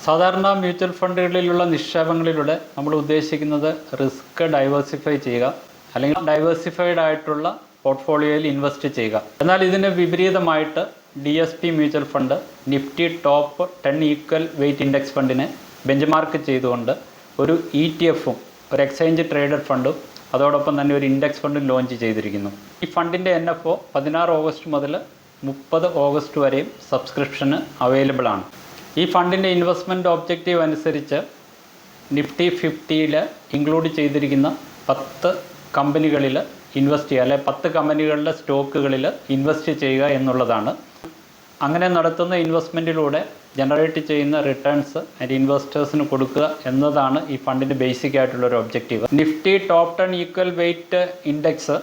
സാധാരണ മ്യൂച്വൽ ഫണ്ടുകളിലുള്ള നിക്ഷേപങ്ങളിലൂടെ നമ്മൾ ഉദ്ദേശിക്കുന്നത് റിസ്ക് ഡൈവേഴ്സിഫൈ ചെയ്യുക അല്ലെങ്കിൽ ഡൈവേഴ്സിഫൈഡ് ആയിട്ടുള്ള പോർട്ട്ഫോളിയോയിൽ ഇൻവെസ്റ്റ് ചെയ്യുക. എന്നാൽ ഇതിന് വിപരീതമായിട്ട് DSP mutual fund Nifty top 10 equal weight index ഫണ്ടിനെ ബെഞ്ച് ചെയ്തുകൊണ്ട് ഒരു ETF-ഉം ഒരു എക്സ്ചേഞ്ച് ട്രേഡഡ് ഫണ്ടും അതോടൊപ്പം തന്നെ ഒരു ഇൻഡെക്സ് ഫണ്ടും ലോഞ്ച് ചെയ്തിരിക്കുന്നു. ഈ ഫണ്ടിൻ്റെ NFO 16 ഓഗസ്റ്റ് മുതൽ 30 ഓഗസ്റ്റ് വരെയും സബ്സ്ക്രിപ്ഷന് അവൈലബിൾ ആണ്. ഈ ഫണ്ടിൻ്റെ ഇൻവെസ്റ്റ്മെൻറ്റ് ഒബ്ജക്റ്റീവ് അനുസരിച്ച് നിഫ്റ്റി 50-ൽ ഇൻക്ലൂഡ് ചെയ്തിരിക്കുന്ന 10 കമ്പനികളിൽ ഇൻവെസ്റ്റ് ചെയ്യുക, അല്ലെങ്കിൽ 10 കമ്പനികളുടെ സ്റ്റോക്കുകളിൽ ഇൻവെസ്റ്റ് ചെയ്യുക എന്നുള്ളതാണ്. അങ്ങനെ നടത്തുന്ന ഇൻവെസ്റ്റ്മെൻറ്റിലൂടെ ജനറേറ്റ് ചെയ്യുന്ന റിട്ടേൺസ് അതിൻ്റെ ഇൻവെസ്റ്റേഴ്സിന് കൊടുക്കുക എന്നതാണ് ഈ ഫണ്ടിൻ്റെ ബേസിക് ആയിട്ടുള്ളൊരു objective. Nifty top 10 equal weight index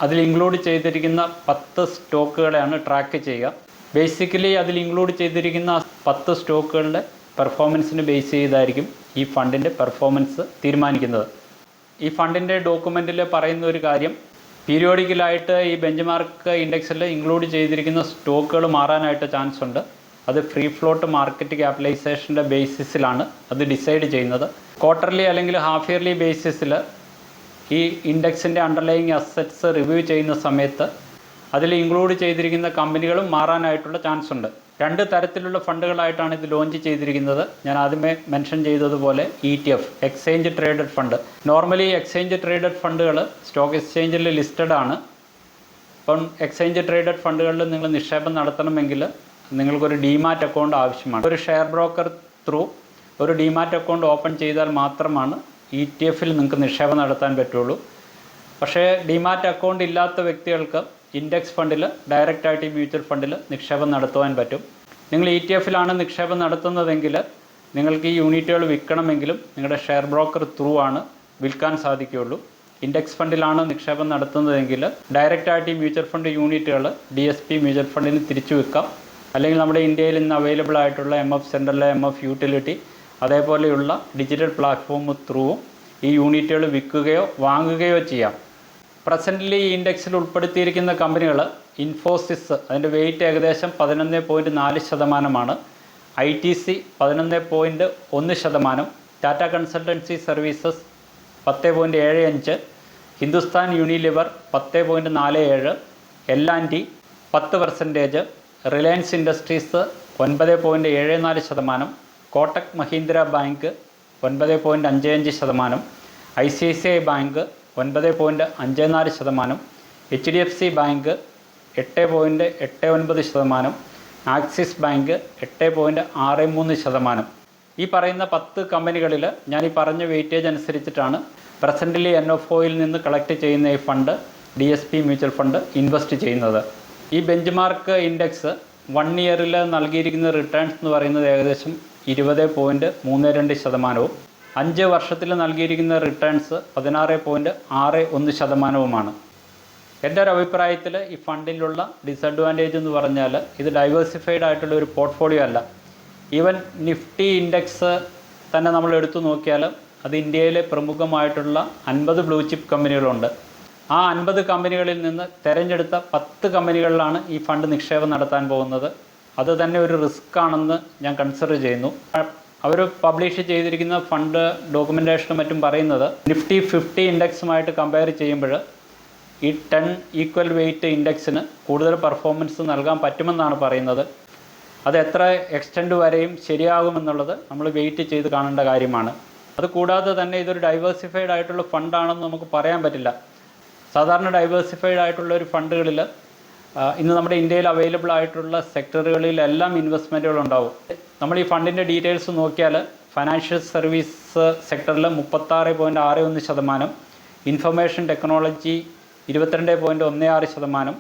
അതിൽ ഇൻക്ലൂഡ് ചെയ്തിരിക്കുന്ന 10 സ്റ്റോക്കുകളെയാണ് ട്രാക്ക് ചെയ്യുക. ബേസിക്കലി അതിൽ ഇൻക്ലൂഡ് ചെയ്തിരിക്കുന്ന 10 സ്റ്റോക്കുകളുടെ പെർഫോമൻസിന് ബേസ് ചെയ്തായിരിക്കും ഈ ഫണ്ടിൻ്റെ പെർഫോമൻസ് തീരുമാനിക്കുന്നത്. ഈ ഫണ്ടിൻ്റെ ഡോക്യുമെൻറ്റിൽ പറയുന്ന ഒരു കാര്യം, പീരിയോഡിക്കലായിട്ട് ഈ ബെഞ്ച് മാർക്ക് ഇൻഡെക്സിൽ ഇൻക്ലൂഡ് ചെയ്തിരിക്കുന്ന സ്റ്റോക്കുകൾ മാറാനായിട്ട് ചാൻസ് ഉണ്ട്. അത് ഫ്രീ ഫ്ലോട്ട് മാർക്കറ്റ് ക്യാപിറ്റലൈസേഷൻ്റെ ബേസിസിലാണ് അത് ഡിസൈഡ് ചെയ്യുന്നത്. ക്വാർട്ടർലി അല്ലെങ്കിൽ ഹാഫ് ഇയർലി ബേസിസിൽ ഈ ഇൻഡെക്സിൻ്റെ അണ്ടർലൈയിങ് അസറ്റ്സ് റിവ്യൂ ചെയ്യുന്ന സമയത്ത് അതിൽ ഇൻക്ലൂഡ് ചെയ്തിരിക്കുന്ന കമ്പനികളും മാറാനായിട്ടുള്ള ചാൻസ് ഉണ്ട്. 2 തരത്തിലുള്ള ഫണ്ടുകളായിട്ടാണ് ഇത് ലോഞ്ച് ചെയ്തിരിക്കുന്നത്. ഞാൻ ആദ്യമേ മെൻഷൻ ചെയ്തതുപോലെ ETF exchange traded fund. Normally exchange traded ഫണ്ടുകൾ സ്റ്റോക്ക് എക്സ്ചേഞ്ചിൽ ലിസ്റ്റഡ് ആണ്. ഇപ്പം എക്സ്ചേഞ്ച് ട്രേഡഡ് ഫണ്ടുകളിൽ നിങ്ങൾ നിക്ഷേപം നടത്തണമെങ്കിൽ നിങ്ങൾക്കൊരു ഡിമാറ്റ് അക്കൗണ്ട് ആവശ്യമാണ്. ഒരു ഷെയർ ബ്രോക്കർ ത്രൂ ഒരു ഡിമാറ്റ് അക്കൗണ്ട് ഓപ്പൺ ചെയ്താൽ മാത്രമാണ് ETF-ൽ നിങ്ങൾക്ക് നിക്ഷേപം നടത്താൻ പറ്റുള്ളൂ. പക്ഷേ ഡിമാറ്റ് അക്കൗണ്ട് ഇല്ലാത്ത വ്യക്തികൾക്ക് ഇൻഡെക്സ് ഫണ്ടിൽ ഡയറക്റ്റായിട്ട് ഈ മ്യൂച്വൽ ഫണ്ടിൽ നിക്ഷേപം നടത്തുവാൻ പറ്റും. നിങ്ങൾ ETF-ലാണ് നിക്ഷേപം നടത്തുന്നതെങ്കിൽ നിങ്ങൾക്ക് ഈ യൂണിറ്റുകൾ വിൽക്കണമെങ്കിലും നിങ്ങളുടെ ഷെയർ ബ്രോക്കർ ത്രൂ ആണ് വിൽക്കാൻ സാധിക്കുകയുള്ളൂ. ഇൻഡെക്സ് ഫണ്ടിലാണ് നിക്ഷേപം നടത്തുന്നതെങ്കിൽ ഡയറക്റ്റായിട്ട് ഈ മ്യൂച്വൽ ഫണ്ട് യൂണിറ്റുകൾ DSP മ്യൂച്വൽ ഫണ്ടിന് തിരിച്ചു വിൽക്കാം. അല്ലെങ്കിൽ നമ്മുടെ ഇന്ത്യയിൽ ഇന്ന് അവൈലബിൾ ആയിട്ടുള്ള MF സെൻട്രൽ, MF യൂട്ടിലിറ്റി അതേപോലെയുള്ള ഡിജിറ്റൽ പ്ലാറ്റ്ഫോം ത്രൂവും ഈ യൂണിറ്റുകൾ വിൽക്കുകയോ വാങ്ങുകയോ ചെയ്യാം. പ്രസൻ്റ്ലി ഈ ഇൻഡെക്സിൽ ഉൾപ്പെടുത്തിയിരിക്കുന്ന കമ്പനികൾ ഇൻഫോസിസ്, അതിൻ്റെ വെയിറ്റ് ഏകദേശം 11.4%, ITC 11.1%, Tata consultancy services 10.75%, Hindustan Unilever 10.47%, L&T 10%, Reliance industries 9.74%, Kotak Mahindra bank 9.55%, ICICI bank 9.54%, HDFC bank 8.89%, axis bank 8.63%. ഈ പറയുന്ന 10 കമ്പനികളിൽ ഞാൻ ഈ പറഞ്ഞ വെയിറ്റേജ് അനുസരിച്ചിട്ടാണ് പ്രസൻ്റ്ലി NFOയിൽ നിന്ന് കളക്ട് ചെയ്യുന്ന ഈ fund DSP mutual fund invest ചെയ്യുന്നത്. ഈ ബെഞ്ച് മാർക്ക് ഇൻഡെക്സ് 1 ഇയറിൽ നൽകിയിരിക്കുന്ന റിട്ടേൺസ് എന്ന് പറയുന്നത് ഏകദേശം 20.32%, 5 വർഷത്തിൽ നൽകിയിരിക്കുന്ന റിട്ടേൺസ് 16.61%. എൻ്റെ ഒരു അഭിപ്രായത്തിൽ ഈ ഫണ്ടിലുള്ള ഡിസഡ്വാൻറ്റേജ് എന്ന് പറഞ്ഞാൽ ഇത് ഡൈവേഴ്സിഫൈഡ് ആയിട്ടുള്ള ഒരു പോർട്ട്ഫോളിയോ അല്ല. ഈവൻ നിഫ്റ്റി ഇൻഡെക്സ് തന്നെ നമ്മൾ എടുത്തു നോക്കിയാൽ അത് ഇന്ത്യയിലെ പ്രമുഖമായിട്ടുള്ള 50 ബ്ലൂ ചിപ്പ് കമ്പനികളുണ്ട്. ആ 50 കമ്പനികളിൽ നിന്ന് തിരഞ്ഞെടുത്ത 10 കമ്പനികളിലാണ് ഈ ഫണ്ട് നിക്ഷേപം നടത്താൻ പോകുന്നത്. അത് തന്നെ ഒരു റിസ്ക് ആണെന്ന് ഞാൻ കൺസിഡർ ചെയ്യുന്നു. അവർ പബ്ലിഷ് ചെയ്തിരിക്കുന്ന ഫണ്ട് ഡോക്യുമെൻറ്റേഷനും മറ്റും പറയുന്നത് നിഫ്റ്റി 50 ഇൻഡെക്സുമായിട്ട് കമ്പയർ ചെയ്യുമ്പോൾ ഈ 10 ഈക്വൽ വെയ്റ്റ് ഇൻഡെക്സിന് കൂടുതൽ പെർഫോമൻസ് നൽകാൻ പറ്റുമെന്നാണ് പറയുന്നത്. അത് എത്ര എക്സ്റ്റെൻഡ് വരെയും ശരിയാകുമെന്നുള്ളത് നമ്മൾ വെയിറ്റ് ചെയ്ത് കാണേണ്ട കാര്യമാണ്. അതുകൂടാതെ തന്നെ ഇതൊരു ഡൈവേഴ്സിഫൈഡ് ആയിട്ടുള്ള ഫണ്ടാണെന്ന് നമുക്ക് പറയാൻ പറ്റില്ല. സാധാരണ ഡൈവേഴ്സിഫൈഡ് ആയിട്ടുള്ള ഒരു ഫണ്ടുകളിൽ ഇന്ന് നമ്മുടെ ഇന്ത്യയിൽ അവൈലബിൾ ആയിട്ടുള്ള സെക്ടറുകളിലെല്ലാം ഇൻവെസ്റ്റ്മെൻറ്റുകളുണ്ടാവും. നമ്മൾ ഈ ഫണ്ടിൻ്റെ ഡീറ്റെയിൽസ് നോക്കിയാൽ ഫൈനാൻഷ്യൽ സർവീസ് സെക്ടറിൽ 36.61%, information technology 22.16%,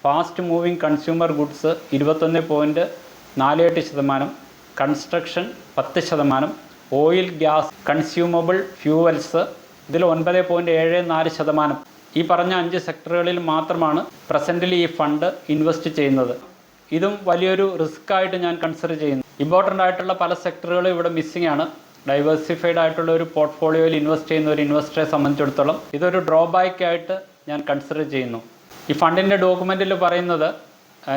fast moving consumer goods 21.48%, construction 10%, oil gas consumable fuels ഇതിൽ 9.74%. ഈ പറഞ്ഞ 5 സെക്ടറുകളിൽ മാത്രമാണ് പ്രസൻ്റ്ലി ഈ ഫണ്ട് ഇൻവെസ്റ്റ് ചെയ്യുന്നത്. ഇതും വലിയൊരു റിസ്ക് ആയിട്ട് ഞാൻ കൺസിഡർ ചെയ്യുന്നു. ഇമ്പോർട്ടൻ്റ് ആയിട്ടുള്ള പല സെക്ടറുകളും ഇവിടെ മിസ്സിംഗ് ആണ്. ഡൈവേഴ്സിഫൈഡ് ആയിട്ടുള്ള ഒരു പോർട്ട്ഫോളിയോയിൽ ഇൻവെസ്റ്റ് ചെയ്യുന്ന ഒരു ഇൻവെസ്റ്ററെ സംബന്ധിച്ചിടത്തോളം ഇതൊരു ഡ്രോബാക്ക് ആയിട്ട് ഞാൻ കൺസിഡർ ചെയ്യുന്നു. ഈ ഫണ്ടിൻ്റെ ഡോക്യുമെൻറ്റിൽ പറയുന്നത്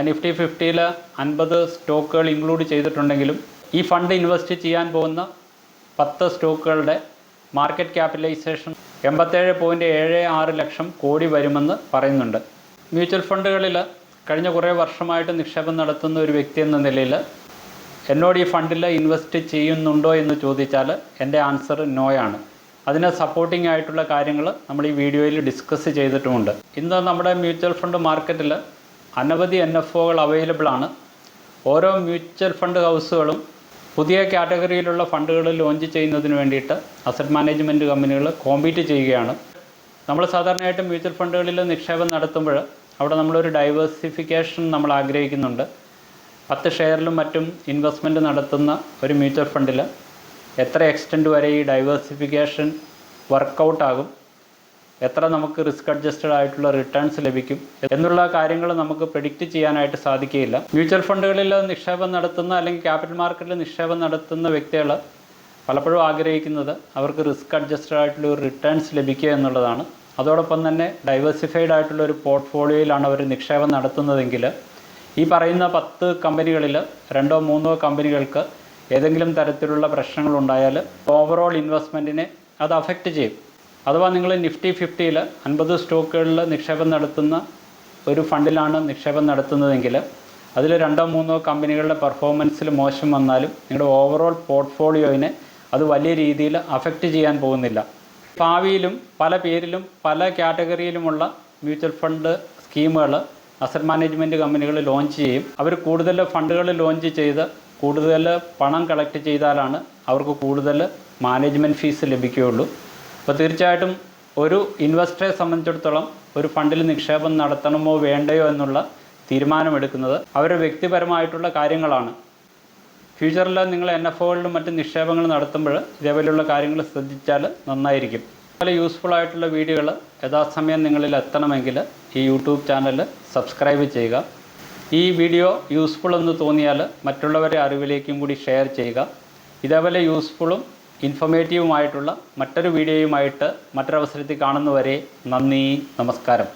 നിഫ്റ്റി 50-ൽ 50 സ്റ്റോക്കുകൾ ഇൻക്ലൂഡ് ചെയ്തിട്ടുണ്ടെങ്കിലും ഈ ഫണ്ട് ഇൻവെസ്റ്റ് ചെയ്യാൻ പോകുന്ന 10 സ്റ്റോക്കുകളുടെ മാർക്കറ്റ് ക്യാപിറ്റലൈസേഷൻ 87.76 ലക്ഷം കോടി വരുമെന്ന് പറയുന്നുണ്ട്. മ്യൂച്വൽ ഫണ്ടുകളിൽ കഴിഞ്ഞ കുറേ വർഷമായിട്ട് നിക്ഷേപം നടത്തുന്ന ഒരു വ്യക്തി എന്ന നിലയിൽ എന്നോട് ഈ ഫണ്ടിൽ ഇൻവെസ്റ്റ് ചെയ്യുന്നുണ്ടോ എന്ന് ചോദിച്ചാൽ എൻ്റെ ആൻസർ നോയാണ്. അതിന് സപ്പോർട്ടിംഗ് ആയിട്ടുള്ള കാര്യങ്ങൾ നമ്മൾ ഈ വീഡിയോയിൽ ഡിസ്കസ് ചെയ്തിട്ടുമുണ്ട്. ഇന്ന് നമ്മുടെ മ്യൂച്വൽ ഫണ്ട് മാർക്കറ്റിൽ അനവധി NFOകൾ അവൈലബിൾ ആണ്. ഓരോ മ്യൂച്വൽ ഫണ്ട് ഹൗസുകളും പുതിയ കാറ്റഗറിയിലുള്ള ഫണ്ടുകൾ ലോഞ്ച് ചെയ്യുന്നതിന് വേണ്ടിയിട്ട് അസറ്റ് മാനേജ്മെൻറ്റ് കമ്പനികൾ കോമ്പീറ്റ് ചെയ്യുകയാണ്. നമ്മൾ സാധാരണയായിട്ട് മ്യൂച്വൽ ഫണ്ടുകളിൽ നിക്ഷേപം നടത്തുമ്പോൾ അവിടെ നമ്മളൊരു ഡൈവേഴ്സിഫിക്കേഷൻ നമ്മൾ ആഗ്രഹിക്കുന്നുണ്ട്. 10 ഷെയറിലും മറ്റും ഇൻവെസ്റ്റ്മെൻറ്റ് നടത്തുന്ന ഒരു മ്യൂച്വൽ ഫണ്ടിൽ എത്ര എക്സ്റ്റെൻറ്റ് വരെ ഈ ഡൈവേഴ്സിഫിക്കേഷൻ വർക്കൗട്ട് ആകും, എത്ര നമുക്ക് റിസ്ക് അഡ്ജസ്റ്റഡ് ആയിട്ടുള്ള റിട്ടേൺസ് ലഭിക്കും എന്നുള്ള കാര്യങ്ങൾ നമുക്ക് പ്രെഡിക്റ്റ് ചെയ്യാനായിട്ട് സാധിക്കുകയില്ല. മ്യൂച്വൽ ഫണ്ടുകളിൽ നിക്ഷേപം നടത്തുന്ന അല്ലെങ്കിൽ ക്യാപിറ്റൽ മാർക്കറ്റിൽ നിക്ഷേപം നടത്തുന്ന വ്യക്തികൾ പലപ്പോഴും ആഗ്രഹിക്കുന്നത് അവർക്ക് റിസ്ക് അഡ്ജസ്റ്റഡ് ആയിട്ടുള്ള ഒരു റിട്ടേൺസ് ലഭിക്കുക എന്നുള്ളതാണ്. അതോടൊപ്പം തന്നെ ഡൈവേഴ്സിഫൈഡ് ആയിട്ടുള്ള ഒരു പോർട്ട്ഫോളിയോയിലാണ് അവർ നിക്ഷേപം നടത്തുന്നതെങ്കിൽ ഈ പറയുന്ന 10 കമ്പനികളിൽ 2 or 3 കമ്പനികൾക്ക് ഏതെങ്കിലും തരത്തിലുള്ള പ്രശ്നങ്ങളുണ്ടായാൽ ഓവറോൾ ഇൻവെസ്റ്റ്മെൻറ്റിനെ അത് അഫക്റ്റ് ചെയ്യും. അഥവാ നിങ്ങൾ നിഫ്റ്റി 50ൽ 50 സ്റ്റോക്കുകളിൽ നിക്ഷേപം നടത്തുന്ന ഒരു ഫണ്ടിലാണ് നിക്ഷേപം നടത്തുന്നതെങ്കിൽ അതിൽ 2 or 3 കമ്പനികളുടെ പെർഫോമൻസിൽ മോശം വന്നാലും നിങ്ങളുടെ ഓവറോൾ പോർട്ട്ഫോളിയോയിനെ അത് വലിയ രീതിയിൽ അഫക്റ്റ് ചെയ്യാൻ പോകുന്നില്ല. ഭാവിയിലും പല പേരിലും പല കാറ്റഗറിയിലുമുള്ള മ്യൂച്വൽ ഫണ്ട് സ്കീമുകൾ അസറ്റ് മാനേജ്മെൻറ്റ് കമ്പനികൾ ലോഞ്ച് ചെയ്യും. അവർ കൂടുതൽ ഫണ്ടുകൾ ലോഞ്ച് ചെയ്ത് കൂടുതൽ പണം കളക്ട് ചെയ്താലാണ് അവർക്ക് കൂടുതൽ മാനേജ്മെൻറ്റ് ഫീസ് ലഭിക്കുകയുള്ളൂ. അപ്പോൾ തീർച്ചയായിട്ടും ഒരു ഇൻവെസ്റ്ററെ സംബന്ധിച്ചിടത്തോളം ഒരു ഫണ്ടിൽ നിക്ഷേപം നടത്തണമോ വേണ്ടയോ എന്നുള്ള തീരുമാനമെടുക്കുന്നത് അവരുടെ വ്യക്തിപരമായിട്ടുള്ള കാര്യങ്ങളാണ്. ഫ്യൂച്ചറിൽ നിങ്ങൾ NFOകളിലും മറ്റ് നിക്ഷേപങ്ങൾ നടത്തുമ്പോൾ ഇതേപോലെയുള്ള കാര്യങ്ങൾ ശ്രദ്ധിച്ചാൽ നന്നായിരിക്കും. അതുപോലെ യൂസ്ഫുൾ ആയിട്ടുള്ള വീഡിയോകൾ യഥാസമയം നിങ്ങളിൽ എത്തണമെങ്കിൽ ഈ യൂട്യൂബ് ചാനൽ സബ്സ്ക്രൈബ് ചെയ്യുക. ഈ വീഡിയോ യൂസ്ഫുൾ എന്ന് തോന്നിയാൽ മറ്റുള്ളവരെ അറിവിലേക്കും കൂടി ഷെയർ ചെയ്യുക. ഇതേപോലെ യൂസ്ഫുള്ളും ഇൻഫോർമേറ്റീവുമായിട്ടുള്ള മറ്റൊരു വീഡിയോയുമായിട്ട് മറ്റൊരവസരത്തിൽ കാണുന്നവരെ നന്ദി, നമസ്കാരം.